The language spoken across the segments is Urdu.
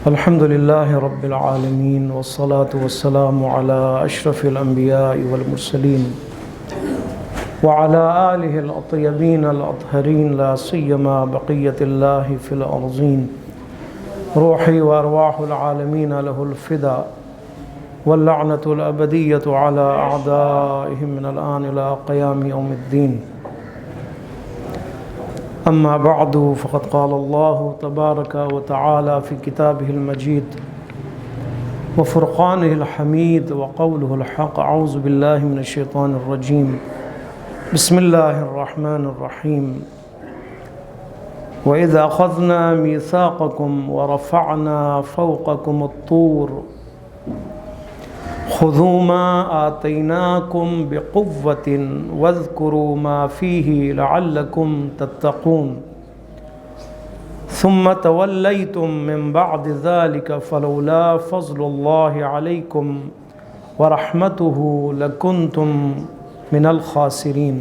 الحمد لله رب العالمين والصلاة والسلام على أشرف الأنبياء والمرسلين وعلى آله الأطيبين الأطهرين لا سيما بقية الله في الأرضين روحي وأرواح العالمين له الفداء واللعنة الأبدية على أعدائهم من الآن إلى قيام يوم الدين. أما بعد فقد قال الله تبارك وتعالى في كتابه المجيد وفرقانه الحميد وقوله الحق. أعوذ بالله من الشيطان الرجيم. بسم الله الرحمن الرحيم. وإذ أخذنا ميثاقكم ورفعنا فوقكم الطور خذوا ما آتيناكم بقوة واذكروا ما فيه لعلكم تتقون ثم توليتم من بعد ذلك فلولا فضل الله عليكم ورحمته لكنتم من الخاسرين.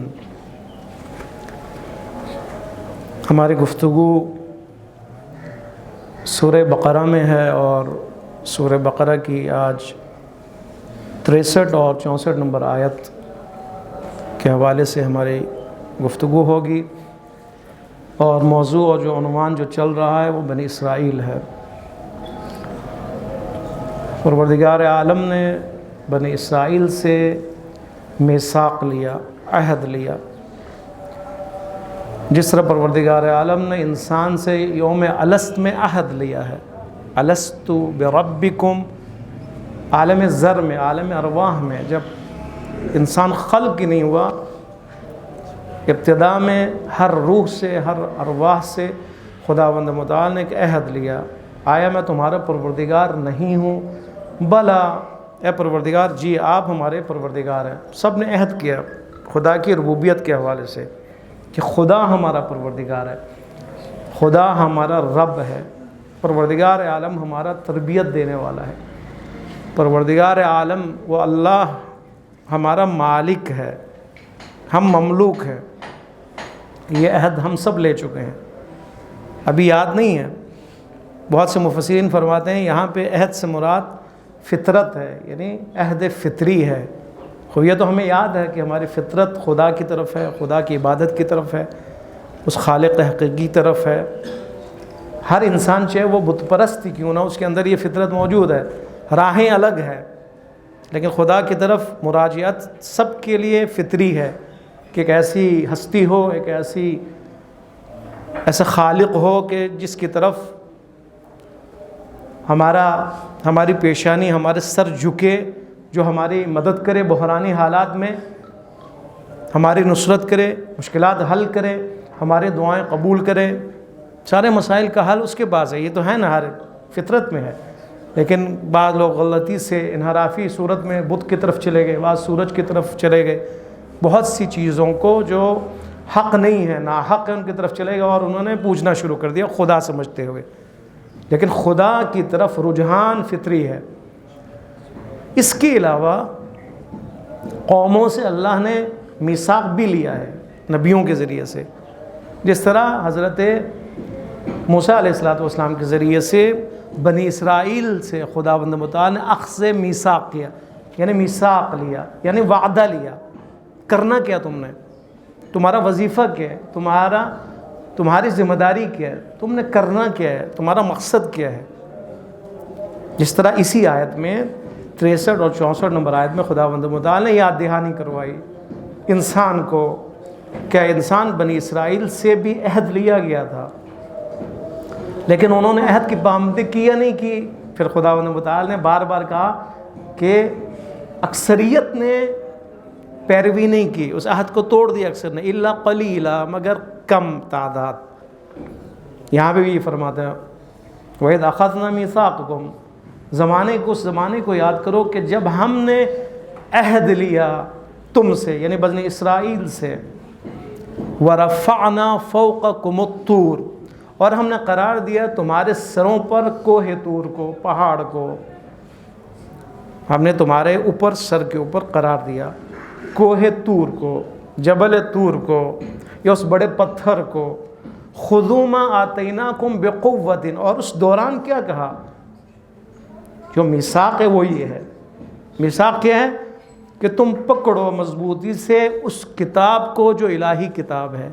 ہماری گفتگو سورہ بقرہ میں ہے اور سورہ بقرہ کی آج 63 اور 64 نمبر آیت کے حوالے سے ہماری گفتگو ہوگی، اور موضوع اور جو عنوان جو چل رہا ہے وہ بنی اسرائیل ہے۔ پروردگار عالم نے بنی اسرائیل سے میثاق لیا، عہد لیا، جس طرح پروردگار عالم نے انسان سے یوم الست میں عہد لیا ہے، الست بربکم، عالم ذر میں، عالم ارواح میں، جب انسان خلق ہی نہیں ہوا، ابتدا میں ہر روح سے، ہر ارواح سے خداوند متعال نے ایک عہد لیا، آیا میں تمہارا پروردگار نہیں ہوں؟ بلا، اے پروردگار جی آپ ہمارے پروردگار ہیں۔ سب نے عہد کیا خدا کی ربوبیت کے حوالے سے کہ خدا ہمارا پروردگار ہے، خدا ہمارا رب ہے، پروردگار عالم ہمارا تربیت دینے والا ہے، پروردگار عالم وہ اللہ ہمارا مالک ہے، ہم مملوک ہیں۔ یہ عہد ہم سب لے چکے ہیں، ابھی یاد نہیں ہے۔ بہت سے مفسرین فرماتے ہیں یہاں پہ عہد سے مراد فطرت ہے، یعنی عہد فطری ہے۔ خو یہ تو ہمیں یاد ہے کہ ہماری فطرت خدا کی طرف ہے، خدا کی عبادت کی طرف ہے، اس خالق حقیقی کی طرف ہے۔ ہر انسان چاہے وہ بت پرست ہی کیوں نہ، اس کے اندر یہ فطرت موجود ہے، راہیں الگ ہے، لیکن خدا کی طرف مراجعت سب کے لیے فطری ہے کہ ایک ایسی ہستی ہو، ایک ایسا خالق ہو کہ جس کی طرف ہماری پیشانی، ہمارے سر جھکے، جو ہماری مدد کرے بحرانی حالات میں، ہماری نصرت کرے، مشکلات حل کرے، ہمارے دعائیں قبول کرے، سارے مسائل کا حل اس کے پاس ہے۔ یہ تو ہے نا، ہر فطرت میں ہے، لیکن بعض لوگ غلطی سے انحرافی صورت میں بت کی طرف چلے گئے، بعض سورج کی طرف چلے گئے، بہت سی چیزوں کو جو حق نہیں ہے، ناحق ہے، ان کی طرف چلے گئے اور انہوں نے پوجنا شروع کر دیا خدا سمجھتے ہوئے، لیکن خدا کی طرف رجحان فطری ہے۔ اس کے علاوہ قوموں سے اللہ نے میثاق بھی لیا ہے نبیوں کے ذریعے سے، جس طرح حضرت موسیٰ علیہ السلام کے ذریعے سے بنی اسرائیل سے خداوند متعال نے اخذ میثاق کیا، یعنی میثاق لیا، یعنی وعدہ لیا۔ کرنا کیا تم نے، تمہارا وظیفہ کیا ہے، تمہاری ذمہ داری کیا ہے، تم نے کرنا کیا ہے، تمہارا مقصد کیا ہے۔ جس طرح اسی آیت میں 63 اور 64 نمبر آیت میں خداوند متعال نے یاد دہانی کروائی انسان کو، کیا انسان بنی اسرائیل سے بھی عہد لیا گیا تھا، لیکن انہوں نے عہد کی پابندی کی یا نہیں کی؟ پھر خداوند متعال نے بار بار کہا کہ اکثریت نے پیروی نہیں کی، اس عہد کو توڑ دیا اکثر نے، الا قلیلا، مگر کم تعداد۔ یہاں پہ بھی یہ فرماتے ہیں وَإِذْ أَخَذْنَا مِيثَاقَكُمْ، اس زمانے کو یاد کرو کہ جب ہم نے عہد لیا تم سے، یعنی بنی اسرائیل سے، وَرَفَعْنَا فَوْقَكُمُ الطُّورَ، اور ہم نے قرار دیا تمہارے سروں پر کوہ طور کو، پہاڑ کو، ہم نے تمہارے اوپر، سر کے اوپر قرار دیا کوہ طور کو، جبل طور کو، یا اس بڑے پتھر کو، خذوا ما آتیناکم بقوۃ، اور اس دوران کیا کہا؟ جو میثاق ہے وہ یہ ہے، میثاق کیا ہے کہ تم پکڑو مضبوطی سے اس کتاب کو جو الہی کتاب ہے،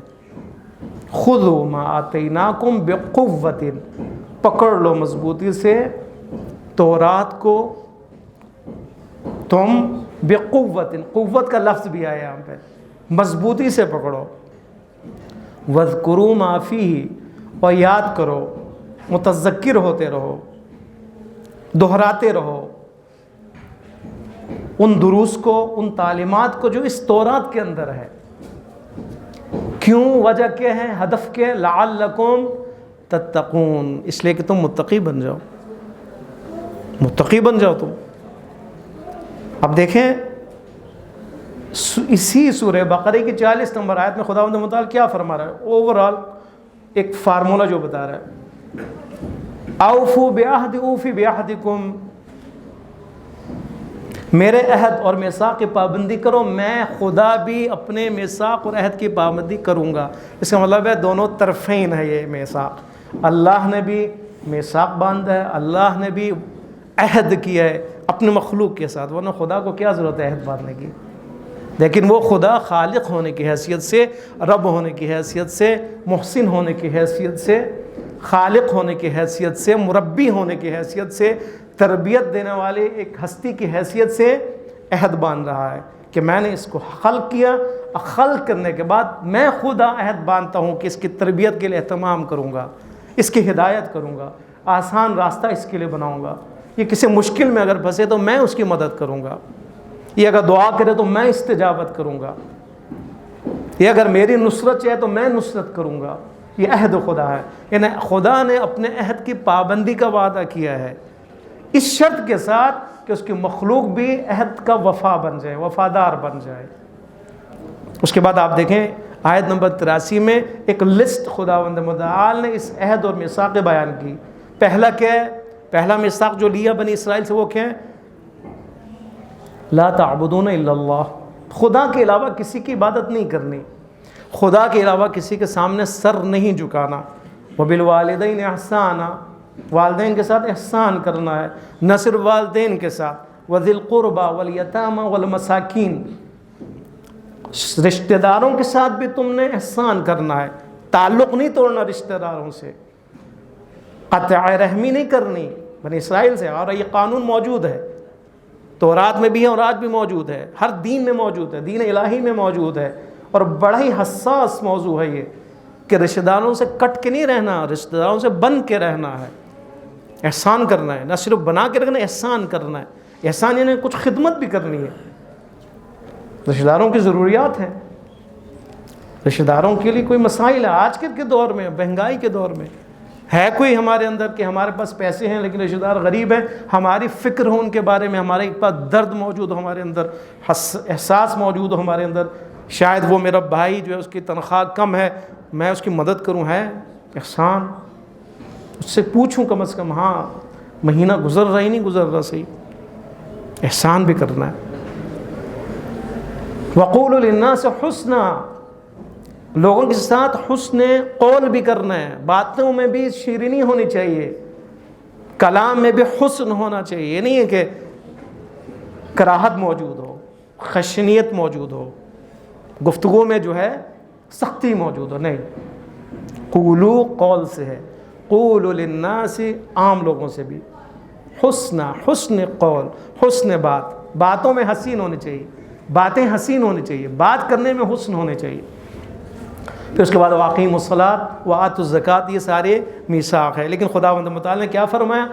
خذوا ما آتیناکم بقوۃ، پکڑ لو مضبوطی سے تورات کو تم، بقوۃ، قوت کا لفظ بھی آیا یہاں پہ، مضبوطی سے پکڑو، وَاذْكُرُوا مَا فِيهِ، اور یاد کرو، متذکر ہوتے رہو، دہراتے رہو ان دروس کو، ان تعلیمات کو جو اس تورات کے اندر ہے۔ کیوں؟ وجہ کیا ہے؟ ہدف کیا ہے؟ لعلکم تتقون، اس لیے کہ تم متقی بن جاؤ، متقی بن جاؤ تم۔ اب دیکھیں اسی سورہ بقرہ کی 40 نمبر آیت میں خداوند متعال کیا فرما رہا ہے؟ اوورال ایک فارمولہ جو بتا رہا ہے، اوفو بعہد اوفی بعہدکم، میرے عہد اور میثاق کی پابندی کرو، میں خدا بھی اپنے میثاق اور عہد کی پابندی کروں گا۔ اس کا مطلب ہے دونوں طرفین ہے یہ میثاق، اللہ نے بھی میثاق باندھا ہے، اللہ نے بھی عہد کیا ہے اپنے مخلوق کے ساتھ، ورنہ خدا کو کیا ضرورت ہے عہد باندھنے کی؟ لیکن وہ خدا خالق ہونے کی حیثیت سے، رب ہونے کی حیثیت سے، محسن ہونے کی حیثیت سے، خالق ہونے کی حیثیت سے، مربی ہونے کی حیثیت سے، تربیت دینے والے ایک ہستی کی حیثیت سے عہد باندھ رہا ہے کہ میں نے اس کو خلق کیا، خلق کرنے کے بعد میں خدا عہد باندھتا ہوں کہ اس کی تربیت کے لیے اہتمام کروں گا، اس کی ہدایت کروں گا، آسان راستہ اس کے لیے بناؤں گا، یہ کسی مشکل میں اگر پھنسے تو میں اس کی مدد کروں گا، یہ اگر دعا کرے تو میں استجابت کروں گا، یہ اگر میری نصرت چاہے تو میں نصرت کروں گا۔ یہ عہد خدا ہے، یعنی خدا نے اپنے عہد کی پابندی کا وعدہ کیا ہے، اس شرط کے ساتھ کہ اس کی مخلوق بھی عہد کا وفا بن جائے، وفادار بن جائے۔ اس کے بعد آپ دیکھیں آیت نمبر 83 میں ایک لسٹ خداوند متعال نے اس عہد اور میثاق بیان کی۔ پہلا کیا ہے؟ پہلا میثاق جو لیا بنی اسرائیل سے وہ کیا ہے؟ لا تعبدون الا اللہ، خدا کے علاوہ کسی کی عبادت نہیں کرنی، خدا کے علاوہ کسی کے سامنے سر نہیں جھکانا، وبالوالدین احسانا، والدین کے ساتھ احسان کرنا ہے، نہ صرف والدین کے ساتھ، وذی القربى والیتامى والمساکین، رشتہ داروں کے ساتھ بھی تم نے احسان کرنا ہے، تعلق نہیں توڑنا رشتہ داروں سے، قطع رحمی نہیں کرنی بنی اسرائیل سے، اور یہ قانون موجود ہے تورات میں بھی ہے اور آج بھی موجود ہے، ہر دین میں موجود ہے، دین الہی میں موجود ہے، اور بڑا ہی حساس موضوع ہے یہ کہ رشتہ داروں سے کٹ کے نہیں رہنا، رشتہ داروں سے بن کے رہنا ہے، احسان کرنا ہے، نہ صرف بنا کے رکھنا، احسان کرنا ہے، احسان یعنی کچھ خدمت بھی کرنی ہے، رشتہ داروں کی ضروریات ہیں، رشتہ داروں کے لیے کوئی مسائل ہے آج کے دور میں، مہنگائی کے دور میں، ہے کوئی ہمارے اندر کہ ہمارے پاس پیسے ہیں لیکن رشتہ دار غریب ہیں، ہماری فکر ہو ان کے بارے میں، ہمارے پاس درد موجود ہو ہمارے اندر، احساس موجود ہو ہمارے اندر، شاید وہ میرا بھائی جو ہے اس کی تنخواہ کم ہے، میں اس کی مدد کروں، ہے احسان، اس سے پوچھوں کم از کم، ہاں مہینہ گزر رہا ہی نہیں گزر رہا صحیح، احسان بھی کرنا ہے۔ وَقُولُوا لِلنَّاسِ حُسْنًا، لوگوں کے ساتھ حسن قول بھی کرنا ہے، باتوں میں بھی شیرینی ہونی چاہیے، کلام میں بھی حسن ہونا چاہیے، یہ نہیں ہے کہ کراہت موجود ہو، خشنیت موجود ہو، گفتگو میں جو ہے سختی موجود ہو، نہیں، قولو قول سے ہے، قولوا للناس عام لوگوں سے بھی، حسن قول، حسن بات، باتوں میں حسین ہونی چاہیے، باتیں حسین ہونی چاہیے، بات کرنے میں حسن ہونے چاہیے۔ پھر اس کے بعد واقعیم الصلاۃ وآتوا الزکوٰۃ، یہ سارے میثاق ہے، لیکن خداوند متعال نے کیا فرمایا؟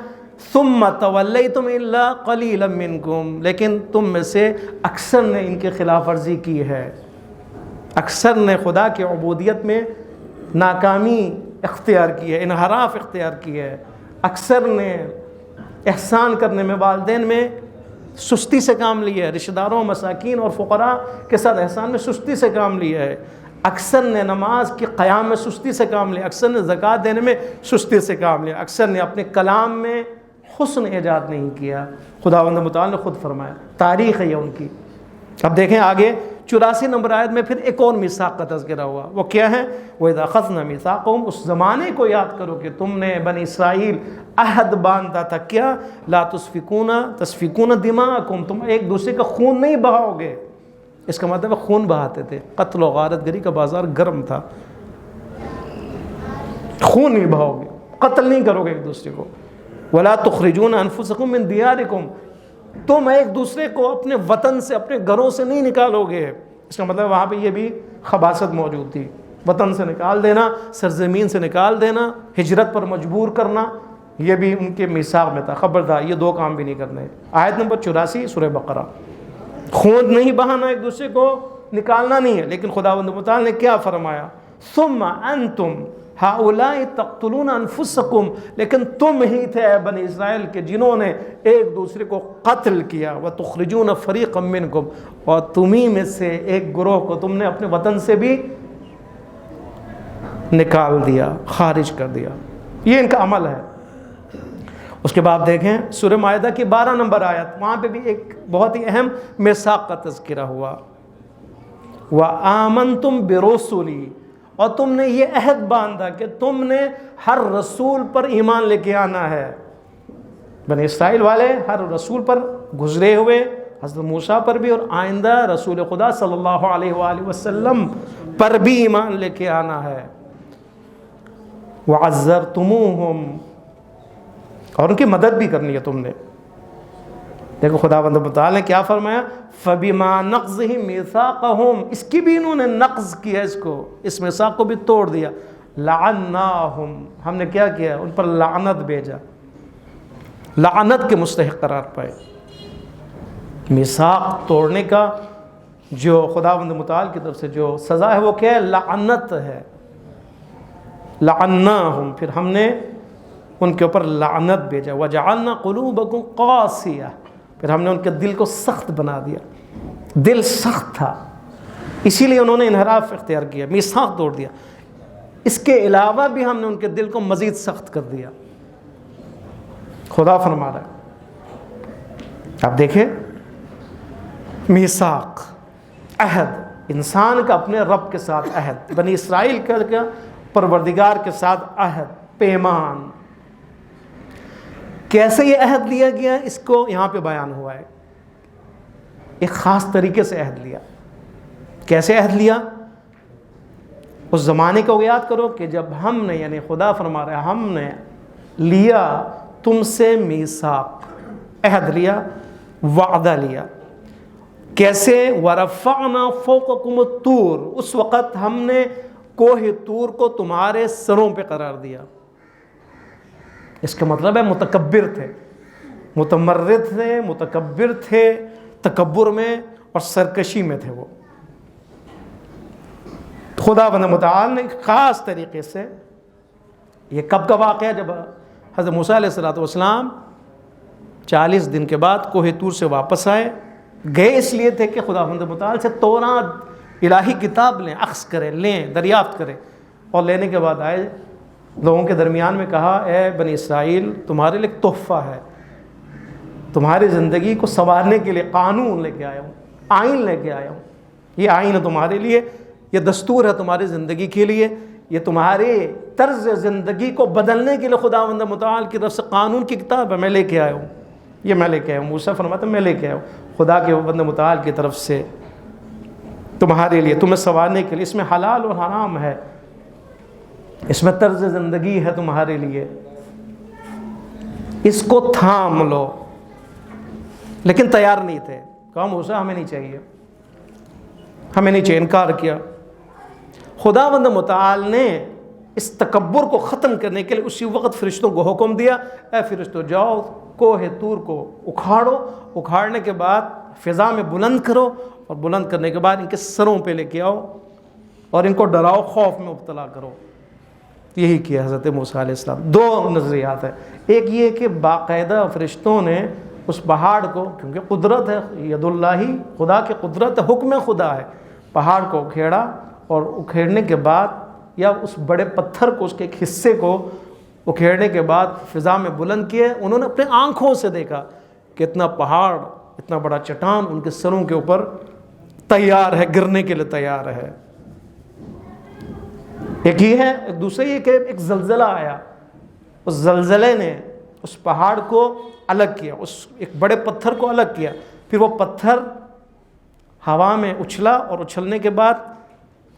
ثم تولیتم الا قلیلا منکم، لیکن تم میں سے اکثر نے ان کی خلاف ورزی کی ہے، اکثر نے خدا کی عبودیت میں ناکامی اختیار کی ہے، انحراف اختیار کی ہے، اکثر نے احسان کرنے میں، والدین میں سستی سے کام لیا ہے، رشتہ داروں، مساکین اور فقراء کے ساتھ احسان میں سستی سے کام لیا ہے، اکثر نے نماز کے قیام میں سستی سے کام لیا، اکثر نے زکوٰۃ دینے میں سستی سے کام لیا، اکثر نے اپنے کلام میں حسن ایجاد نہیں کیا، خداوند متعال نے خود فرمایا، تاریخ ہے یہ ان کی۔ اب دیکھیں آگے 84 نمبر آیت میں پھر ایک اور میثاق کا تذکرہ ہوا، وہ کیا ہے؟ وَإِذْ أَخَذْنَا مِيثَاقَهُمْ، اس زمانے کو یاد کرو کہ تم نے بنی اسرائیل عہد باندھا تھا، کیا؟ لا تسفکون دماءکم، تم ایک دوسرے کا خون نہیں بہاؤ گے۔ اس کا مطلب ہے خون بہاتے تھے، قتل و غارت گری کا بازار گرم تھا، خون نہیں بہاؤ گے، قتل نہیں کرو گے ایک دوسرے کو۔ وَلَا تُخْرِجُونَ أَنفُسَكُم مِّن دِيَارِكُم، تم ایک دوسرے کو اپنے وطن سے، اپنے گھروں سے نہیں نکالو گے۔ اس کا مطلب وہاں پہ یہ بھی خباثت موجود تھی، وطن سے نکال دینا، سرزمین سے نکال دینا، ہجرت پر مجبور کرنا، یہ بھی ان کے میثاق میں تھا، خبردار یہ دو کام بھی نہیں کرنے۔ آیت نمبر 84 سورہ بقرہ، خون نہیں بہانا، ایک دوسرے کو نکالنا نہیں ہے، لیکن خداوند متعال نے کیا فرمایا؟ ثم انتم ہؤلاء تقتلون انفسکم، لیکن تم ہی تھے اے بنی اسرائیل کے جنہوں نے ایک دوسرے کو قتل کیا، وتخرجون فریقا منکم، اور تمہیں میں سے ایک گروہ کو تم نے اپنے وطن سے بھی نکال دیا، خارج کر دیا۔ یہ ان کا عمل ہے۔ اس کے بعد دیکھیں سورہ مائدہ کی 12 نمبر آیت، وہاں پہ بھی ایک بہت ہی اہم میثاق کا تذکرہ ہوا، وَآمَنْتُمْ بِرُسُلِي، اور تم نے یہ عہد باندھا کہ تم نے ہر رسول پر ایمان لے کے آنا ہے۔ بنی اسرائیل والے ہر رسول پر گزرے ہوئے، حضرت موسیٰ پر بھی، اور آئندہ رسول خدا صلی اللہ علیہ وآلہ وسلم پر بھی ایمان لے کے آنا ہے۔ وَعَزَّرْتُمُوهُمْ، اور ان کی مدد بھی کرنی ہے تم نے۔ دیکھو خداوند متعال نے کیا فرمایا؟ فَبِمَا نَقْضِهِمْ مِيثَاقَهُمْ، اس کی بھی انہوں نے نقض کیا، اس میثاق کو بھی توڑ دیا۔ لَعَنَّاهُمْ، ہم نے کیا کیا؟ ان پر لعنت بھیجا، لعنت کے مستحق قرار پائے۔ میثاق توڑنے کا جو خداوند متعال کی طرف سے جو سزا ہے وہ کیا ہے؟ لعنت ہے۔ لعناہم، پھر ہم نے ان کے اوپر لعنت بھیجا۔ وَجَعَلْنَا قُلُوبَكُمْ قَاسِيَةً، پھر ہم نے ان کے دل کو سخت بنا دیا، دل سخت تھا، اسی لیے انہوں نے انحراف اختیار کیا، میثاق توڑ دیا۔ اس کے علاوہ بھی ہم نے ان کے دل کو مزید سخت کر دیا۔ خدا فرما رہا ہے، آپ دیکھیں میثاق، عہد، انسان کا اپنے رب کے ساتھ عہد، بنی اسرائیل کا پروردگار کے ساتھ عہد، پیمان، کیسے یہ عہد لیا گیا اس کو یہاں پہ بیان ہوا ہے۔ ایک خاص طریقے سے عہد لیا۔ کیسے عہد لیا؟ اس زمانے کو یاد کرو کہ جب ہم نے، یعنی خدا فرما رہا ہے، ہم نے لیا تم سے میثاق، عہد لیا، وعدہ لیا۔ کیسے؟ وَرَفَعْنَا فَوْقَكُمُ الطُّورَ، اس وقت ہم نے کوہ طور کو تمہارے سروں پہ قرار دیا۔ اس کا مطلب ہے متکبر تھے، متمرد تھے، متکبر تھے، تکبر میں اور سرکشی میں تھے وہ۔ خداوند متعال نے خاص طریقے سے، یہ کب کا واقعہ؟ جب حضرت موسیٰ علیہ السلام 40 دن کے بعد کوہ طور سے واپس آئے، گئے اس لیے تھے کہ خداوند متعال سے تورات الہی کتاب لیں، اخذ کریں، لیں، دریافت کریں، اور لینے کے بعد آئے، لوگوں کے درمیان میں کہا، اے بنی اسرائیل، تمہارے لیے تحفہ ہے، تمہاری زندگی کو سنوارنے کے لیے قانون لے کے آیا ہوں، آئین لے کے آیا ہوں، یہ آئین ہے تمہارے لیے، یہ دستور ہے تمہاری زندگی کے لیے، یہ تمہارے طرز زندگی کو بدلنے کے لیے خداوند متعال کی طرف سے قانون کی کتاب ہے، میں لے کے آیا ہوں، یہ میں لے کے آیا ہوں۔ موسیٰ فرماتا ہے میں لے کے آیا ہوں خدا کے بندے متعال کی طرف سے تمہارے لیے، تمہیں سنوارنے کے لیے، اس میں حلال اور حرام ہے، اس میں طرز زندگی ہے تمہارے لیے، اس کو تھام لو۔ لیکن تیار نہیں تھے، کہا موسیٰ ہمیں نہیں چاہیے، ہمیں نہیں چاہیے، انکار کیا۔ خداوند متعال نے اس تکبر کو ختم کرنے کے لیے اسی وقت فرشتوں کو حکم دیا، اے فرشتوں جاؤ کوہ طور کو اکھاڑو، اکھاڑنے کے بعد فضا میں بلند کرو، اور بلند کرنے کے بعد ان کے سروں پہ لے کے آؤ اور ان کو ڈراؤ، خوف میں مبتلا کرو۔ یہی کیا حضرت موسیٰ علیہ السلام۔ دو نظریات ہیں، ایک یہ کہ باقاعدہ فرشتوں نے اس پہاڑ کو، کیونکہ قدرت ہے، ید اللہ، خدا کی قدرت ہے، حکم خدا ہے، پہاڑ کو اکھیڑا، اور اکھیڑنے کے بعد یا اس بڑے پتھر کو، اس کے ایک حصے کو اکھیڑنے کے بعد فضا میں بلند کیے۔ انہوں نے اپنے آنکھوں سے دیکھا کہ اتنا پہاڑ، اتنا بڑا چٹان ان کے سروں کے اوپر تیار ہے، گرنے کے لیے تیار ہے۔ ایک یہ ہے، ایک دوسرا یہ کہ ایک زلزلہ آیا، اس زلزلے نے اس پہاڑ کو الگ کیا، اس ایک بڑے پتھر کو الگ کیا، پھر وہ پتھر ہوا میں اچھلا اور اچھلنے کے بعد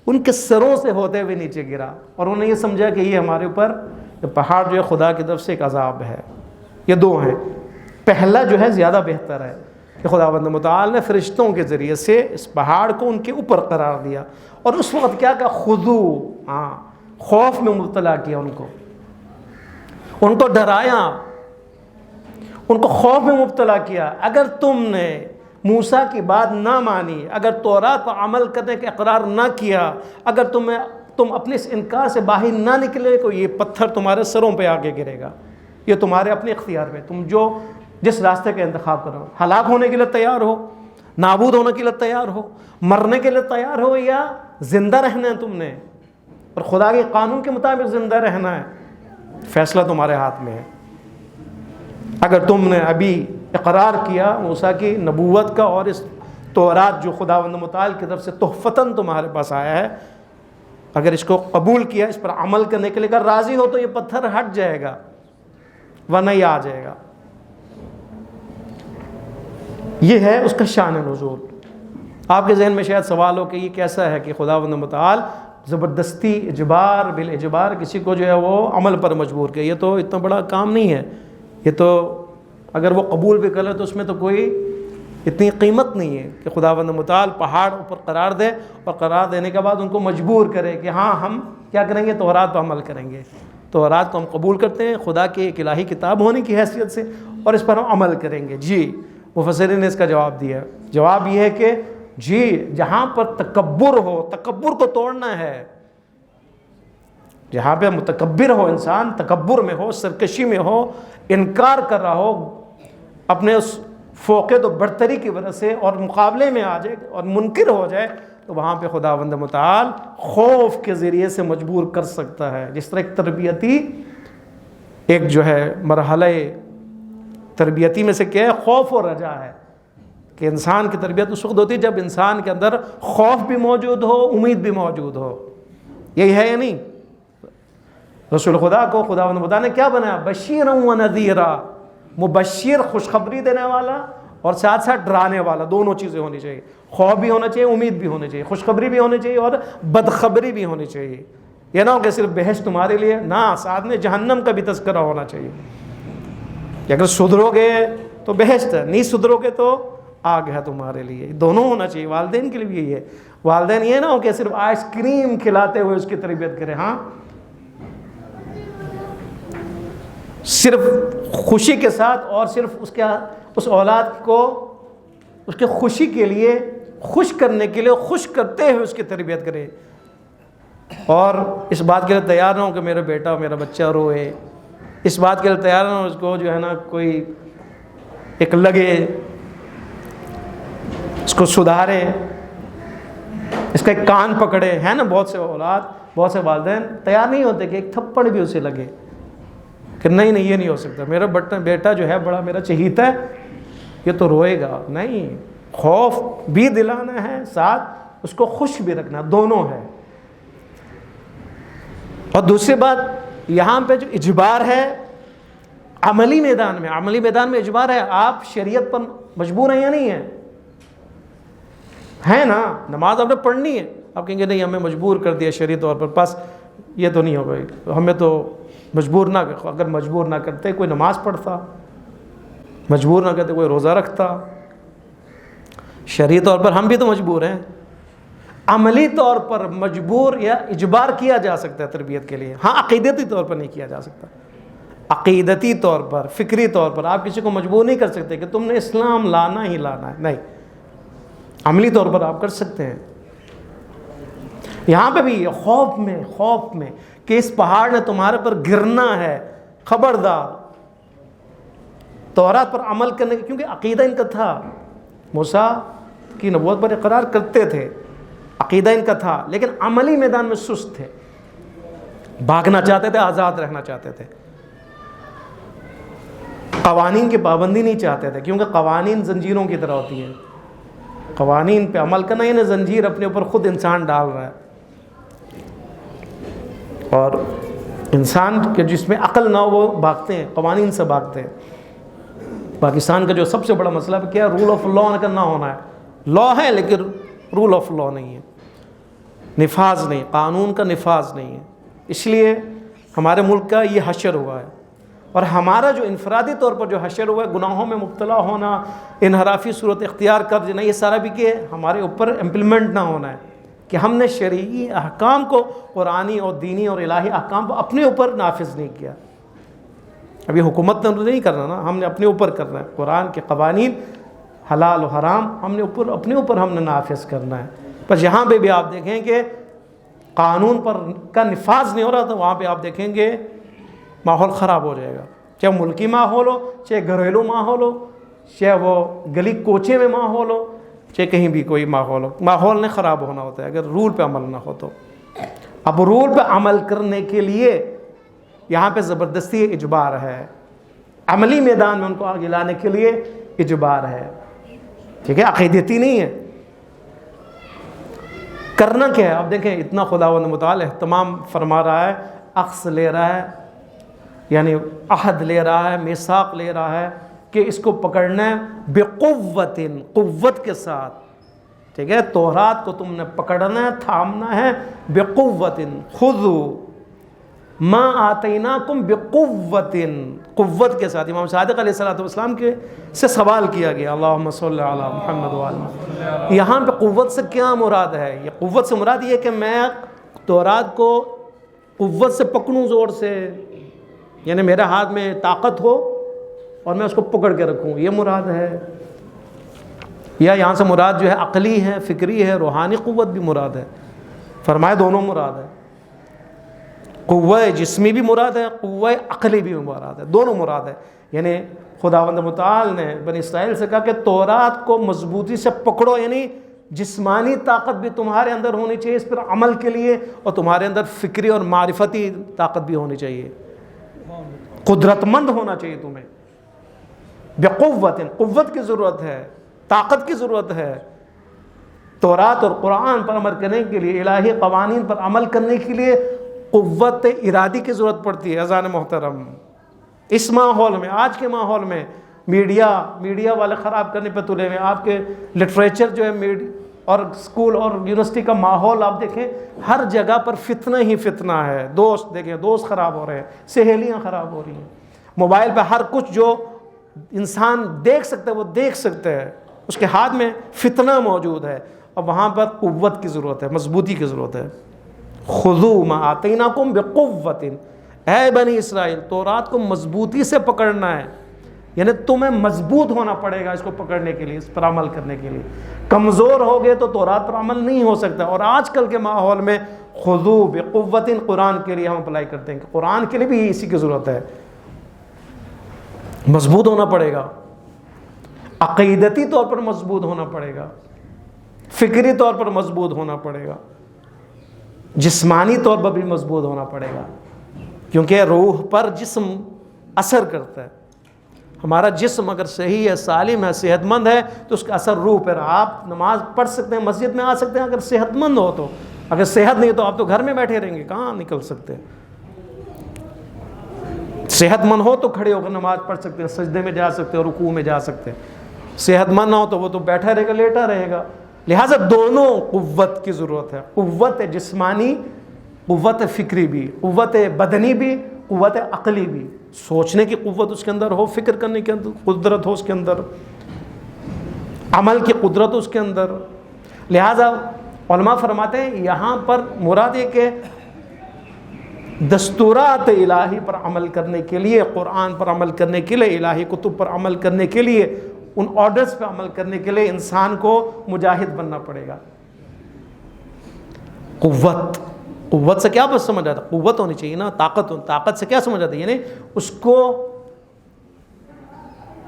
ان کے سروں سے ہوتے ہوئے نیچے گرا، اور انہوں نے یہ سمجھا کہ یہ ہمارے اوپر یہ پہاڑ جو ہے خدا کی طرف سے ایک عذاب ہے۔ یہ دو ہیں، پہلا جو ہے زیادہ بہتر ہے کہ خداوند متعال نے فرشتوں کے ذریعے سے اس پہاڑ کو ان کے اوپر قرار دیا، اور اس وقت کیا کہا، خضوع، خوف میں مبتلا کیا، ان کو ڈرایا، ان کو خوف میں مبتلا کیا۔ اگر تم نے موسیٰ کی بات نہ مانی، اگر تورات پر عمل کرنے کا اقرار نہ کیا، اگر تم اپنے اس انکار سے باہر نہ نکلے تو یہ پتھر تمہارے سروں پہ آگے گرے گا۔ یہ تمہارے اپنے اختیار میں، تم جس راستے کا انتخاب کرو، ہلاک ہونے کے لیے تیار ہو، نابود ہونے کے لیے تیار ہو، مرنے کے لیے تیار ہو، یا زندہ رہنا ہے تم نے، اور خدا کے قانون کے مطابق زندہ رہنا ہے، فیصلہ تمہارے ہاتھ میں ہے۔ اگر تم نے ابھی اقرار کیا موسیٰ کی نبوت کا اور اس تورات جو خداوند متعال کی طرف سے تحفتاً تمہارے پاس آیا ہے، اگر اس کو قبول کیا، اس پر عمل کرنے کے لیے اگر راضی ہو، تو یہ پتھر ہٹ جائے گا، ورنہ یہ آ جائے گا۔ یہ ہے اس کا شان نزول۔ آپ کے ذہن میں شاید سوال ہو کہ یہ کیسا ہے کہ خداوند متعال زبردستی اجبار بالاجبار کسی کو جو ہے وہ عمل پر مجبور کیا؟ یہ تو اتنا بڑا کام نہیں ہے، یہ تو اگر وہ قبول بھی کر لے تو اس میں تو کوئی اتنی قیمت نہیں ہے کہ خداوند متعال پہاڑ اوپر قرار دے، اور قرار دینے کے بعد ان کو مجبور کرے کہ ہاں ہم کیا کریں گے، تورات پر عمل کریں گے، تورات کو ہم قبول کرتے ہیں خدا کی ایک الہی کتاب ہونے کی حیثیت سے، اور اس پر ہم عمل کریں گے۔ جی، مفسرین نے اس کا جواب دیا، جواب یہ ہے کہ جی، جہاں پر تکبر ہو، تکبر کو توڑنا ہے، جہاں پہ متکبر ہو انسان، تکبر میں ہو، سرکشی میں ہو، انکار کر رہا ہو اپنے اس فوقیت و برتری کی وجہ سے، اور مقابلے میں آ جائے اور منکر ہو جائے، تو وہاں پہ خداوند متعال خوف کے ذریعے سے مجبور کر سکتا ہے۔ جس طرح ایک تربیتی ایک جو ہے مرحلہ تربیتی میں سے کیا ہے، خوف اور رجا ہے، کہ انسان کی تربیت اس وقت ہوتی ہے جب انسان کے اندر خوف بھی موجود ہو، امید بھی موجود ہو۔ یہی ہے یا نہیں؟ رسول خدا کو خداوند خدا نے کیا بنایا؟ بشیرا و نذیرا، مبشر خوشخبری دینے والا، اور ساتھ ساتھ ڈرانے والا، دونوں چیزیں ہونی چاہیے، خوف بھی ہونا چاہیے، امید بھی ہونی چاہیے، خوشخبری بھی ہونی چاہیے اور بدخبری بھی ہونی چاہیے۔ یہ نہ ہو کہ صرف بحث تمہارے لیے، نہ، ساتھ میں جہنم کا بھی تذکرہ ہونا چاہیے کہ اگر سدھرو گے تو بہشت ہے، نہیں سدھرو گے تو آگ ہے تمہارے لیے۔ دونوں ہونا چاہیے۔ والدین کے لیے بھی یہی ہے، والدین یہ نہ ہو کہ صرف آئس کریم کھلاتے ہوئے اس کی تربیت کریں، ہاں صرف خوشی کے ساتھ، اور صرف اس اولاد کو اس کے خوشی کے لیے، خوش کرنے کے لیے، خوش کرتے ہوئے اس کی تربیت کرے، اور اس بات کے لیے تیار نہ ہو کہ میرا بیٹا میرا بچہ روئے، اس بات کے لیے تیار نہ ہو اس کو جو ہے نا کوئی ایک لگے، اس کو سدھارے، اس کا ایک کان پکڑے، ہے نا بہت سے اولاد، بہت سے والدین تیار نہیں ہوتے کہ ایک تھپڑ بھی اسے لگے، کہ نہیں یہ نہیں ہو سکتا، میرا بیٹا جو ہے بڑا میرا چہیتا ہے، یہ تو روئے گا۔ نہیں، خوف بھی دلانا ہے، ساتھ اس کو خوش بھی رکھنا، دونوں ہے۔ اور دوسری بات، یہاں پہ جو اجبار ہے عملی میدان میں اجبار ہے، آپ شریعت پر مجبور ہیں یا نہیں ہیں؟ ہے نا، نماز آپ نے پڑھنی ہے، آپ کہیں گے نہیں ہمیں مجبور کر دیا شرعی طور پر، بس یہ تو نہیں ہوگا، ہمیں تو مجبور نہ، اگر مجبور نہ کرتے کوئی نماز پڑھتا، مجبور نہ کرتے کوئی روزہ رکھتا، شرعی طور پر ہم بھی تو مجبور ہیں۔ عملی طور پر مجبور یا اجبار کیا جا سکتا ہے تربیت کے لیے، ہاں عقیدتی طور پر نہیں کیا جا سکتا۔ عقیدتی طور پر، فکری طور پر آپ کسی کو مجبور نہیں کر سکتے کہ تم نے اسلام لانا ہی لانا ہے، نہیں، عملی طور پر آپ کر سکتے ہیں۔ یہاں پہ بھی خوف میں کہ اس پہاڑ نے تمہارے پر گرنا ہے، خبردار، تورات پر عمل کرنے کی، کیونکہ عقیدہ ان کا تھا، موسیٰ کی نبوت پر اقرار کرتے تھے، عقیدہ ان کا تھا، لیکن عملی میدان میں سست تھے، بھاگنا چاہتے تھے، آزاد رہنا چاہتے تھے، قوانین کی پابندی نہیں چاہتے تھے، کیونکہ قوانین زنجیروں کی طرح ہوتی ہیں، قوانین پہ عمل کرنا، یعنی زنجیر اپنے اوپر خود انسان ڈال رہا ہے. اور انسان کے جس میں عقل نہ ہو وہ بھاگتے ہیں، قوانین سے بھاگتے ہیں. پاکستان کا جو سب سے بڑا مسئلہ کیا ہے؟ رول آف لا کا نہ ہونا ہے. لا ہے لیکن رول آف لا نہیں ہے، نفاذ نہیں، قانون کا نفاذ نہیں ہے. اس لیے ہمارے ملک کا یہ حشر ہوا ہے. اور ہمارا جو انفرادی طور پر جو حشر ہوا ہے، گناہوں میں مبتلا ہونا، انحرافی صورت اختیار کر دینا، یہ سارا بھی کہ ہمارے اوپر امپلیمنٹ نہ ہونا ہے، کہ ہم نے شرعی احکام کو، قرآنی اور دینی اور الہی احکام کو اپنے اوپر نافذ نہیں کیا. ابھی حکومت نے نہیں کرنا نا، ہم نے اپنے اوپر کرنا ہے. قرآن کے قوانین حلال و حرام ہم نے اپنے اوپر ہم نے نافذ کرنا ہے. بس یہاں پہ بھی آپ دیکھیں کہ قانون پر کا نفاذ نہیں ہو رہا، تو وہاں پہ آپ دیکھیں گے ماحول خراب ہو جائے گا. چاہے ملکی ماحول ہو، چاہے گھریلو ماحول ہو، چاہے وہ گلی کوچے میں ماحول ہو، چاہے کہیں بھی کوئی ماحول ہو، ماحول نے خراب ہونا ہوتا ہے اگر رول پہ عمل نہ ہو تو. اب رول پہ عمل کرنے کے لیے یہاں پہ زبردستی اجبار ہے، عملی میدان میں ان کو آگے لانے کے لیے اجبار ہے. ٹھیک ہے، عقیدتی نہیں ہے. کرنا کیا ہے؟ اب دیکھیں اتنا خداوند متعال اہتمام فرما رہا ہے، اخذ لے رہا ہے، یعنی عہد لے رہا ہے، میثاق لے رہا ہے کہ اس کو پکڑنا ہے بقوت، قوت کے ساتھ. ٹھیک ہے، تورات کو تم نے پکڑنا ہے، تھامنا ہے. بقوت، خذوا ما آتیناکم بقوت، قوت کے ساتھ. امام صادق علیہ السلام کے سے سوال کیا گیا، اللہم صلی علی محمد وعلی محمد. یہاں پہ قوت سے کیا مراد ہے؟ یہ قوت سے مراد یہ کہ میں تورات کو قوت سے پکڑوں، زور سے، یعنی میرے ہاتھ میں طاقت ہو اور میں اس کو پکڑ کے رکھوں، یہ مراد ہے. یا یہاں سے مراد جو ہے عقلی ہے، فکری ہے، روحانی قوت بھی مراد ہے. فرمائے دونوں مراد ہے، قوہ جسمی بھی مراد ہے، قوہ عقلی بھی مراد ہے، دونوں مراد ہے. یعنی خداوند متعال نے بنی اسرائیل سے کہا کہ تورات کو مضبوطی سے پکڑو، یعنی جسمانی طاقت بھی تمہارے اندر ہونی چاہیے اس پر عمل کے لیے، اور تمہارے اندر فکری اور معرفتی طاقت بھی ہونی چاہیے، قدرت مند ہونا چاہیے تمہیں. بقوت، قوت کی ضرورت ہے، طاقت کی ضرورت ہے. تورات اور قرآن پر عمل کرنے کے لیے، الہی قوانین پر عمل کرنے کے لیے قوت ارادی کی ضرورت پڑتی ہے. اذان محترم، اس ماحول میں، آج کے ماحول میں میڈیا والے خراب کرنے پہ تلے ہوئے. آپ کے لٹریچر جو ہے اور اسکول اور یونیورسٹی کا ماحول آپ دیکھیں، ہر جگہ پر فتنہ ہی فتنہ ہے. دوست دیکھیں، دوست خراب ہو رہے ہیں، سہیلیاں خراب ہو رہی ہیں. موبائل پہ ہر کچھ جو انسان دیکھ سکتا ہے وہ دیکھ سکتے ہیں، اس کے ہاتھ میں فتنہ موجود ہے. اور وہاں پر قوت کی ضرورت ہے، مضبوطی کی ضرورت ہے. خذوا ما آتیناکم بقوت، اے بنی اسرائیل تورات کو مضبوطی سے پکڑنا ہے، یعنی تمہیں مضبوط ہونا پڑے گا اس کو پکڑنے کے لیے، اس پر عمل کرنے کے لیے. کمزور ہو گئے تو تورات پر عمل نہیں ہو سکتا. اور آج کل کے ماحول میں خذوا بقوت قرآن کے لیے ہم اپلائی کرتے ہیں کہ قرآن کے لیے بھی اسی کی ضرورت ہے، مضبوط ہونا پڑے گا، عقیدتی طور پر مضبوط ہونا پڑے گا، فکری طور پر مضبوط ہونا پڑے گا، جسمانی طور پر بھی مضبوط ہونا پڑے گا. کیونکہ روح پر جسم اثر کرتا ہے. ہمارا جسم اگر صحیح ہے، سالم ہے، صحت مند ہے تو اس کا اثر روح پر. آپ نماز پڑھ سکتے ہیں، مسجد میں آ سکتے ہیں اگر صحت مند ہو تو. اگر صحت نہیں تو آپ تو گھر میں بیٹھے رہیں گے، کہاں نکل سکتے. صحت مند ہو تو کھڑے ہو کر نماز پڑھ سکتے ہیں، سجدے میں جا سکتے ہیں، رکوع میں جا سکتے ہیں. صحت مند نہ ہو تو وہ تو بیٹھا رہے گا، لیٹا رہے گا. لہٰذا دونوں قوت کی ضرورت ہے، قوت جسمانی، قوت فکری بھی، قوت بدنی بھی، قوت عقلی بھی. سوچنے کی قوت اس کے اندر ہو، فکر کرنے کی قدرت ہو اس کے اندر، عمل کی قدرت اس کے اندر. لہٰذا علماء فرماتے ہیں یہاں پر مراد یہ کہ دستورات الہی پر عمل کرنے کے لیے، قرآن پر عمل کرنے کے لیے، الہی کتب پر عمل کرنے کے لیے، ان آرڈرز پہ عمل کرنے کے لیے انسان کو مجاہد بننا پڑے گا. قوت سے کیا بس سمجھ آتا ہے؟ قوت ہونی چاہیے نا، طاقت سے کیا سمجھ آتا ہے؟ یعنی اس کو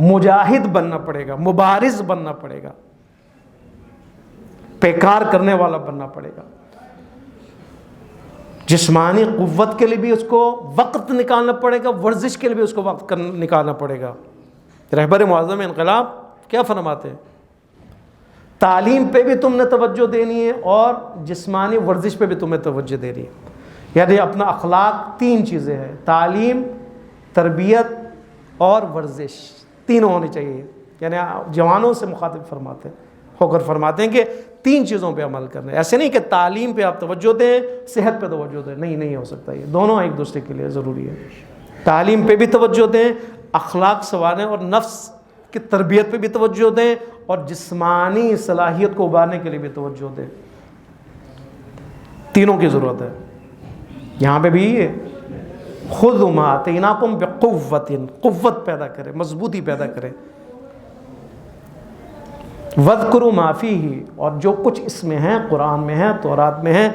مجاہد بننا پڑے گا، مبارز بننا پڑے گا، پیکار کرنے والا بننا پڑے گا. جسمانی قوت کے لیے بھی اس کو وقت نکالنا پڑے گا، ورزش کے لیے بھی اس کو وقت نکالنا پڑے گا. رہبر معظم انقلاب کیا فرماتے ہیں؟ تعلیم پہ بھی تم نے توجہ دینی ہے اور جسمانی ورزش پہ بھی تمہیں توجہ دینی ہے. یعنی اپنا اخلاق 3 چیزیں ہیں، تعلیم، تربیت اور ورزش، تینوں ہونی چاہیے. یعنی جوانوں سے مخاطب فرماتے ہیں ہو کر فرماتے ہیں کہ 3 چیزوں پہ عمل کرنا ہے. ایسے نہیں کہ تعلیم پہ آپ توجہ دیں، صحت پہ توجہ دیں، نہیں ہو سکتا. یہ دونوں ایک دوسرے کے لیے ضروری ہے. تعلیم پہ بھی توجہ دیں، اخلاق سنواریں اور نفس کی تربیت پہ بھی توجہ دیں، اور جسمانی صلاحیت کو ابھارنے کے لیے بھی توجہ دیں. تینوں کی ضرورت ہے. یہاں پہ بھی یہ خذ ما آتیناکم بقوۃ، قوت پیدا کرے، مضبوطی پیدا کرے. وَاذْكُرُوا مَا فِيهِ، اور جو کچھ اس میں ہے، قرآن میں ہے، تورات میں ہے،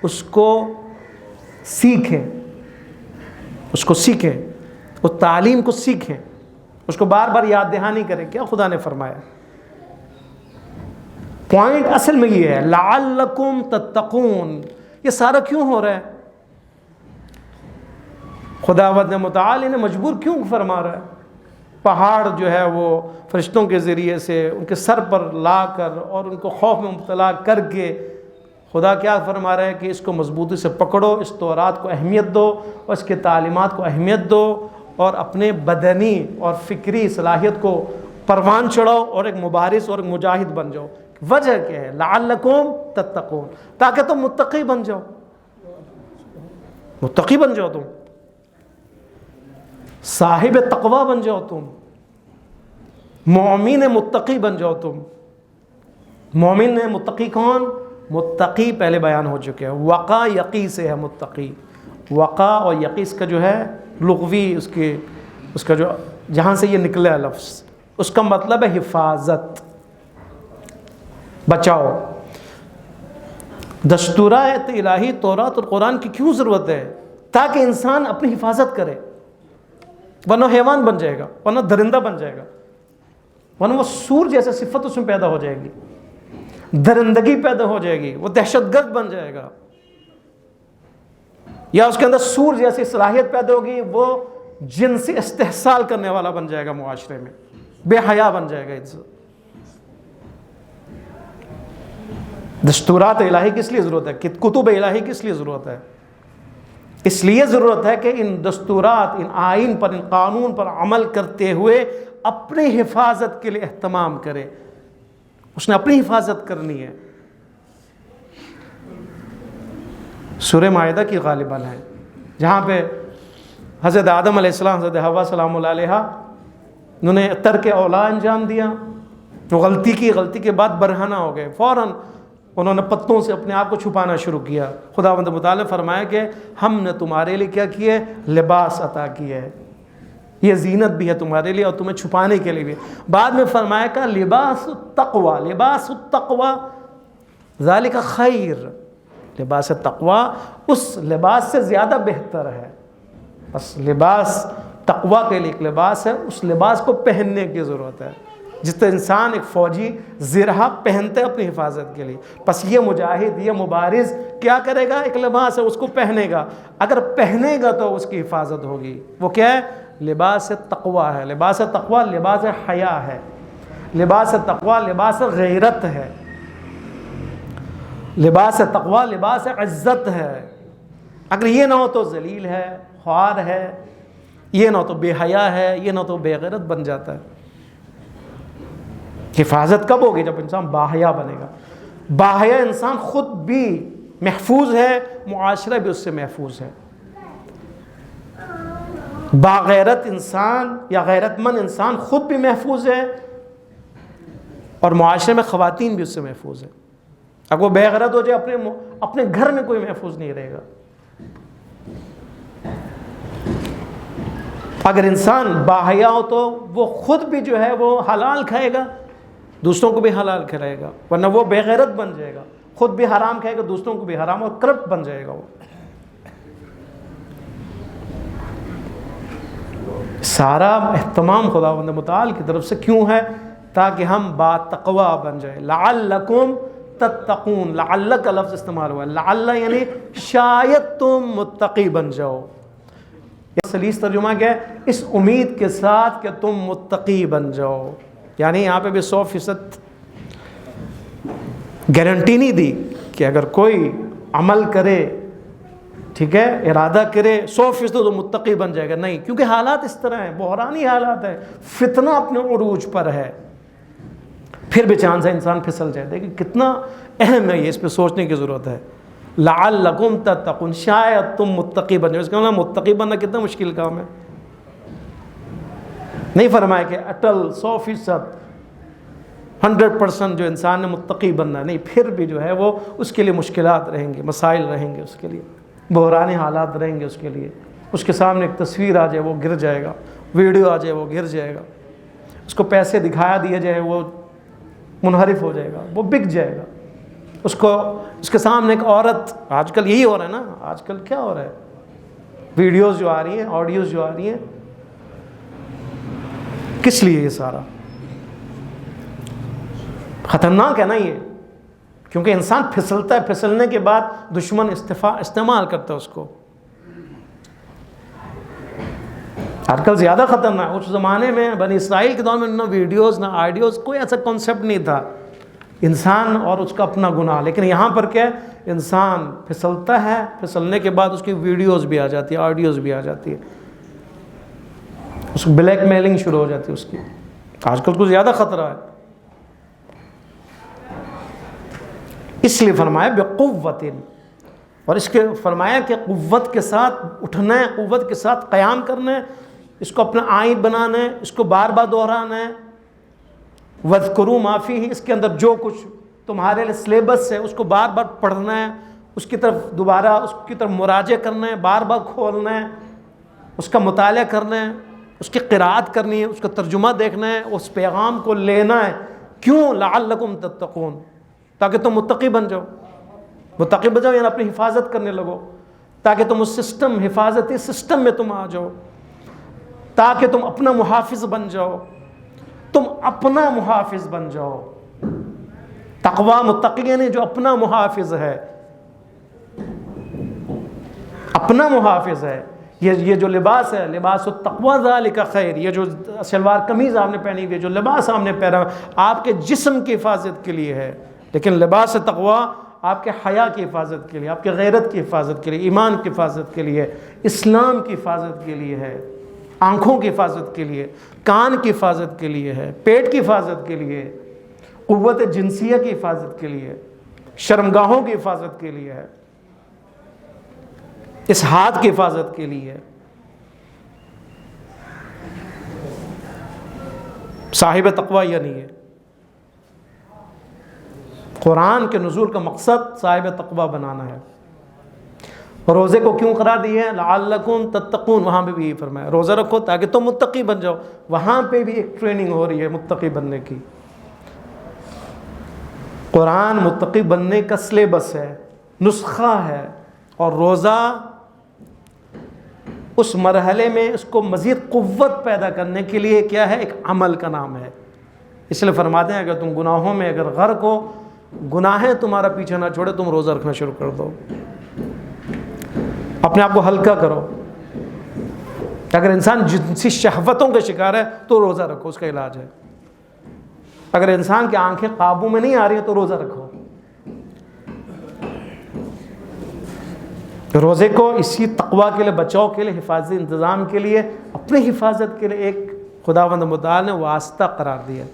اس کو سیکھیں، اس کو سیکھیں، اس تعلیم کو سیکھیں، اس کو بار بار یاد دہانی کریں کیا خدا نے فرمایا. پوائنٹ اصل میں یہ ہے لعلکم تتقون. یہ سارا کیوں ہو رہا ہے؟ خداوند متعال انہیں مجبور کیوں فرما رہا ہے؟ پہاڑ جو ہے وہ فرشتوں کے ذریعے سے ان کے سر پر لا کر اور ان کو خوف میں مبتلا کر کے خدا کیا فرما رہا ہے کہ اس کو مضبوطی سے پکڑو، اس تورات کو اہمیت دو اور اس کے تعلیمات کو اہمیت دو، اور اپنے بدنی اور فکری صلاحیت کو پروان چڑھاؤ اور ایک مبارز اور ایک مجاہد بن جاؤ. وجہ کیا ہے؟ لعلکم تتقون، تاکہ تم متقی بن جاؤ، متقی بن جاؤ، تم صاحب تقوی بن جاؤ، تم مومن متقی بن جاؤ. تم مومن متقی کون؟ متقی پہلے بیان ہو چکے ہیں، وقا یقی سے ہے متقی. وقا اور یقی اس کا جو ہے لغوی اس کا جو جہاں سے یہ نکلا ہے لفظ، اس کا مطلب ہے حفاظت، بچاؤ. دستورات الہی تورات اور قرآن کی کیوں ضرورت ہے؟ تاکہ انسان اپنی حفاظت کرے، ورنہ حیوان بن جائے گا، ورنہ درندہ بن جائے گا، ورنہ وہ سور جیسے صفت اس میں پیدا ہو جائے گی، درندگی پیدا ہو جائے گی، وہ دہشت گرد بن جائے گا، یا اس کے اندر سور جیسی صلاحیت پیدا ہوگی، وہ جن سے استحصال کرنے والا بن جائے گا، معاشرے میں بے حیا بن جائے گا انسان. دستورات الہی کس لیے ضرورت ہے؟ کتب الہی کس لیے ضرورت ہے؟ اس لیے ضرورت ہے کہ ان دستورات، ان آئین پر، ان قانون پر عمل کرتے ہوئے اپنی حفاظت کے لیے اہتمام کرے. اس نے اپنی حفاظت کرنی ہے. سورہ مائدہ کی غالباً ہے جہاں پہ حضرت آدم علیہ السلام، حضرت حوا سلام اللہ علیہا، انہوں نے ترک اولا انجام دیا، وہ غلطی کی، غلطی کے بعد برہنہ ہو گئے، فوراً انہوں نے پتوں سے اپنے آپ کو چھپانا شروع کیا. خداوند متعال نے فرمایا کہ ہم نے تمہارے لیے کیا کیا ہے؟ لباس عطا کیا ہے، یہ زینت بھی ہے تمہارے لیے اور تمہیں چھپانے کے لیے بھی. بعد میں فرمایا کہ لباس التقوی، لباس التقوی ذالک خیر، لباس تقوی اس لباس سے زیادہ بہتر ہے. بس لباس تقوی کے لیے ایک لباس ہے، اس لباس کو پہننے کی ضرورت ہے. جس طرح انسان ایک فوجی زرہ پہنتے اپنی حفاظت کے لیے، بس یہ مجاہد، یہ مبارز کیا کرے گا؟ ایک لباس ہے، اس کو پہنے گا. اگر پہنے گا تو اس کی حفاظت ہوگی. وہ کیا ہے؟ لباس تقوی ہے. لباس تقوی لباس حیا ہے، لباس تقوی لباس غیرت ہے، لباس تقوی لباس عزت ہے. اگر یہ نہ ہو تو ذلیل ہے، خوار ہے، یہ نہ ہو تو بے حیا ہے، یہ نہ ہو تو بے غیرت بن جاتا ہے. حفاظت کب ہوگی؟ جب انسان باحیا بنے گا. باحیا انسان خود بھی محفوظ ہے، معاشرہ بھی اس سے محفوظ ہے. باغیرت انسان یا غیرت مند انسان خود بھی محفوظ ہے اور معاشرے میں خواتین بھی اس سے محفوظ ہے. اگر وہ بے غیرت ہو جائے، اپنے گھر میں کوئی محفوظ نہیں رہے گا. اگر انسان باحیا ہو تو وہ خود بھی جو ہے وہ حلال کھائے گا، دوسروں کو بھی حلال کھلائے گا، ورنہ وہ بے غیرت بن جائے گا، خود بھی حرام کھائے گا، دوسروں کو بھی حرام، اور کرپٹ بن جائے گا. وہ سارا اہتمام خداوند متعال کی طرف سے کیوں ہے؟ تاکہ ہم با تقوی بن جائیں. لعلکم تتقون، لعل کا لفظ استعمال ہوا ہے. لعل یعنی شاید تم متقی بن جاؤ. یہ سلیس ترجمہ کیا ہے؟ اس امید کے ساتھ کہ تم متقی بن جاؤ. یعنی یہاں پہ بھی 100% گارنٹی نہیں دی کہ اگر کوئی عمل کرے، ٹھیک ہے، ارادہ کرے 100% تو متقی بن جائے گا، نہیں، کیونکہ حالات اس طرح ہیں، بحرانی حالات ہیں، فتنہ اپنے عروج پر ہے، پھر بھی چانس ہے انسان پھسل جائے۔ دیکھیں کتنا اہم ہے یہ، اس پہ سوچنے کی ضرورت ہے۔ لعلکم تتقون، شاید تم متقی بن جاؤ۔ اس کا مطلب متقی بننا کتنا مشکل کام ہے، نہیں فرمایا کہ اٹل 100% 100% جو انسان نے متقی بننا، نہیں، پھر بھی جو ہے وہ اس کے لیے مشکلات رہیں گے، مسائل رہیں گے، اس کے لیے بحرانی حالات رہیں گے، اس کے لیے اس کے سامنے ایک تصویر آ جائے وہ گر جائے گا، ویڈیو آ جائے وہ گر جائے گا، اس کو پیسے دکھایا دیا جائے وہ منحرف ہو جائے گا، وہ بک جائے گا، اس کے سامنے ایک عورت، آج کل یہی ہو رہا ہے نا، آج کل کیا ہو رہا ہے، ویڈیوز جو آ رہی ہیں، آڈیوز جو آ رہی ہیں، کس لیے یہ سارا خطرناک ہے نا یہ، کیونکہ انسان پھسلتا ہے، پھسلنے کے بعد دشمن استعمال کرتا ہے اس کو۔ آج کل زیادہ خطرناک، اس زمانے میں بنی اسرائیل کے دور میں نہ ویڈیوز نہ آڈیوز، کوئی ایسا کانسیپٹ نہیں تھا، انسان اور اس کا اپنا گناہ۔ لیکن یہاں پر کیا ہے، انسان پھسلتا ہے، پھسلنے کے بعد اس کی ویڈیوز بھی آ جاتی ہے، آڈیوز بھی آ جاتی ہے، اس کو بلیک میلنگ شروع ہو جاتی ہے اس کی۔ آج کل کچھ زیادہ خطرہ ہے، اس لیے فرمایا بقوت، اور اس کے فرمایا کہ قوت کے ساتھ اٹھنا ہے، قوت کے ساتھ قیام کرنا ہے، اس کو اپنا عائد بنانا ہے، اس کو بار بار دہرانا ہے۔ وَاذْكُرُوا مَا فِيهِ، اس کے اندر جو کچھ تمہارے لیے سلیبس ہے اس کو بار بار پڑھنا ہے، اس کی طرف دوبارہ اس کی طرف مراجعہ کرنا ہے، بار بار کھولنا ہے، اس کا مطالعہ کرنا ہے، اس کی قراءت کرنی ہے، اس کا ترجمہ دیکھنا ہے، اس پیغام کو لینا ہے۔ کیوں؟ لعلکم تتقون، تاکہ تم متقی بن جاؤ، متقی بن جاؤ یعنی اپنی حفاظت کرنے لگو، تاکہ تم اس سسٹم، حفاظتی سسٹم میں تم آ جاؤ، تاکہ تم اپنا محافظ بن جاؤ، تم اپنا محافظ بن جاؤ۔ تقوی متقی یعنی جو اپنا محافظ ہے، اپنا محافظ ہے۔ یہ جو لباس ہے، لباس التقوی ذالک خیر، یہ جو شلوار قمیض آپ نے پہنی ہوئی ہے، جو لباس آپ نے پہنا آپ کے جسم کی حفاظت کے لیے ہے، لیکن لباس تقوی آپ کے حیا کی حفاظت کے لیے، آپ کے غیرت کی حفاظت کے لیے، ایمان کی حفاظت کے لیے، اسلام کی حفاظت کے لیے ہے، آنکھوں کی حفاظت کے لیے، کان کی حفاظت کے لیے ہے، پیٹ کی حفاظت کے لیے، قوت جنسیہ کی حفاظت کے لیے، شرمگاہوں کی حفاظت کے لیے ہے، اس ہاتھ کی حفاظت کے لیے ہے۔ صاحب تقوی یہ نہیں ہے۔ قرآن کے نزول کا مقصد صاحب تقوی بنانا ہے۔ روزے کو کیوں قرار دی ہے؟ لعلکم تتقون، وہاں پہ بھی یہ فرمایا روزہ رکھو تاکہ تم متقی بن جاؤ، وہاں پہ بھی ایک ٹریننگ ہو رہی ہے متقی بننے کی۔ قرآن متقی بننے کا سلیبس ہے، نسخہ ہے، اور روزہ اس مرحلے میں اس کو مزید قوت پیدا کرنے کے لیے کیا ہے، ایک عمل کا نام ہے۔ اس لیے فرماتے ہیں اگر تم گناہوں میں اگر غرق ہو، گناہیں تمہارا پیچھے نہ چھوڑے، تم روزہ رکھنا شروع کر دو، اپنے آپ کو ہلکا کرو۔ اگر انسان جنسی شہوتوں کا شکار ہے تو روزہ رکھو، اس کا علاج ہے۔ اگر انسان کی آنکھیں قابو میں نہیں آ رہی ہیں تو روزہ رکھو۔ روزے کو اسی تقوی کے لیے، بچاؤ کے لیے، حفاظتی انتظام کے لیے، اپنی حفاظت کے لیے ایک خداوند متعال نے واسطہ قرار دیا،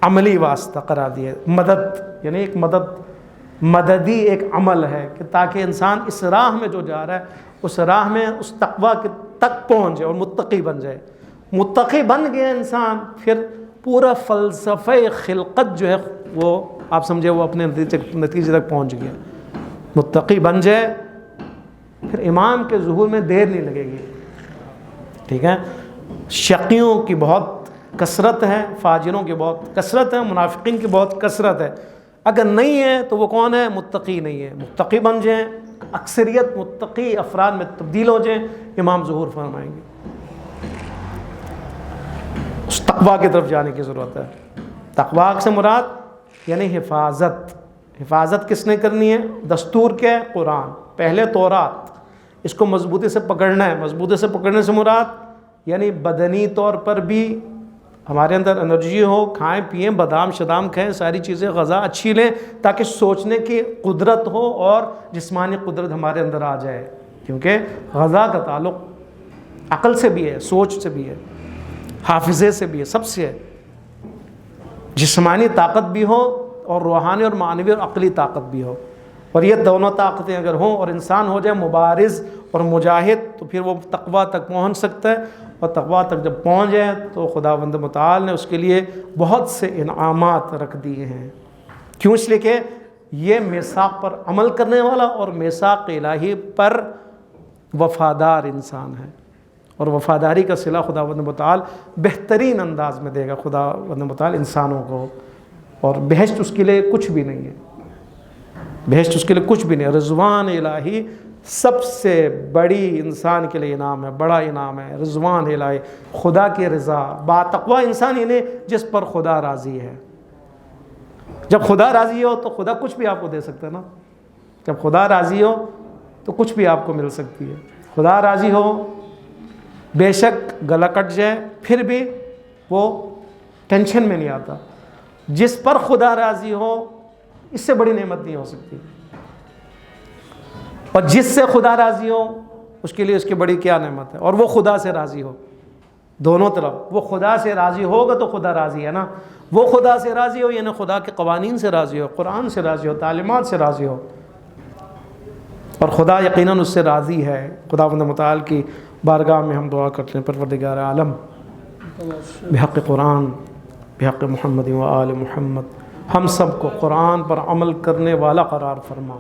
عملی واسطہ قرار دیا، مدد یعنی ایک مددی ایک عمل ہے کہ تاکہ انسان اس راہ میں جو جا رہا ہے اس راہ میں اس تقوی کے تک پہنچ جائے اور متقی بن جائے۔ متقی بن گیا انسان، پھر پورا فلسفہ خلقت جو ہے وہ آپ سمجھے وہ اپنے نتیجے تک پہنچ گیا۔ متقی بن جائے پھر امام کے ظہور میں دیر نہیں لگے گی، ٹھیک ہے۔ شقیوں کی بہت کثرت ہے، فاجروں کی بہت کثرت ہے، منافقین کی بہت کثرت ہے۔ اگر نہیں ہے تو وہ کون ہے؟ متقی نہیں ہے۔ متقی بن جائیں، اکثریت متقی افراد میں تبدیل ہو جائیں، امام ظہور فرمائیں گے۔ اس تقوی کی طرف جانے کی ضرورت ہے۔ تقوی سے مراد یعنی حفاظت۔ حفاظت کس نے کرنی ہے؟ دستور کیا ہے؟ قرآن، پہلے تورات، اس کو مضبوطی سے پکڑنا ہے۔ مضبوطی سے پکڑنے سے مراد یعنی بدنی طور پر بھی ہمارے اندر انرجی ہو، کھائیں پئیں، بادام شدام کھائیں، ساری چیزیں غذا اچھی لیں تاکہ سوچنے کی قدرت ہو اور جسمانی قدرت ہمارے اندر آ جائے، کیونکہ غذا کا تعلق عقل سے بھی ہے، سوچ سے بھی ہے، حافظے سے بھی ہے، سب سے ہے۔ جسمانی طاقت بھی ہو اور روحانی اور معنوی اور عقلی طاقت بھی ہو، اور یہ دونوں طاقتیں اگر ہوں اور انسان ہو جائے مبارز اور مجاہد، تو پھر وہ تقویٰ تک پہنچ سکتا ہے، اور تقویٰ تک جب پہنچ جائے تو خداوند متعال نے اس کے لیے بہت سے انعامات رکھ دیے ہیں۔ کیوں؟ اس لیے کہ یہ میثاق پر عمل کرنے والا اور میثاق الہی پر وفادار انسان ہے، اور وفاداری کا صلہ خداوند متعال بہترین انداز میں دے گا خداوند متعال انسانوں کو، اور بہشت اس کے لیے کچھ بھی نہیں ہے، بہشت اس کے لیے کچھ بھی نہیں ہے۔ رضوان الہی سب سے بڑی انسان کے لیے انعام ہے، بڑا انعام ہے رضوان الہی، خدا کی رضا۔ با تقویٰ انسان ہی نہیں جس پر خدا راضی ہے۔ جب خدا راضی ہو تو خدا کچھ بھی آپ کو دے سکتا ہے نا، جب خدا راضی ہو تو کچھ بھی آپ کو مل سکتی ہے۔ خدا راضی ہو بے شک گلا کٹ جائے پھر بھی وہ ٹینشن میں نہیں آتا۔ جس پر خدا راضی ہو اس سے بڑی نعمت نہیں ہو سکتی، اور جس سے خدا راضی ہو اس کے لیے اس کی بڑی کیا نعمت ہے، اور وہ خدا سے راضی ہو دونوں طرف۔ وہ خدا سے راضی ہوگا تو خدا راضی ہے نا، وہ خدا سے راضی ہو یعنی خدا کے قوانین سے راضی ہو، قرآن سے راضی ہو، تعلیمات سے راضی ہو، اور خدا یقیناً اس سے راضی ہے۔ خداوند متعال کی بارگاہ میں ہم دعا کرتے ہیں، پروردگار عالم بحق قرآن، بحق محمد و آل محمد، ہم سب کو قرآن پر عمل کرنے والا قرار فرما۔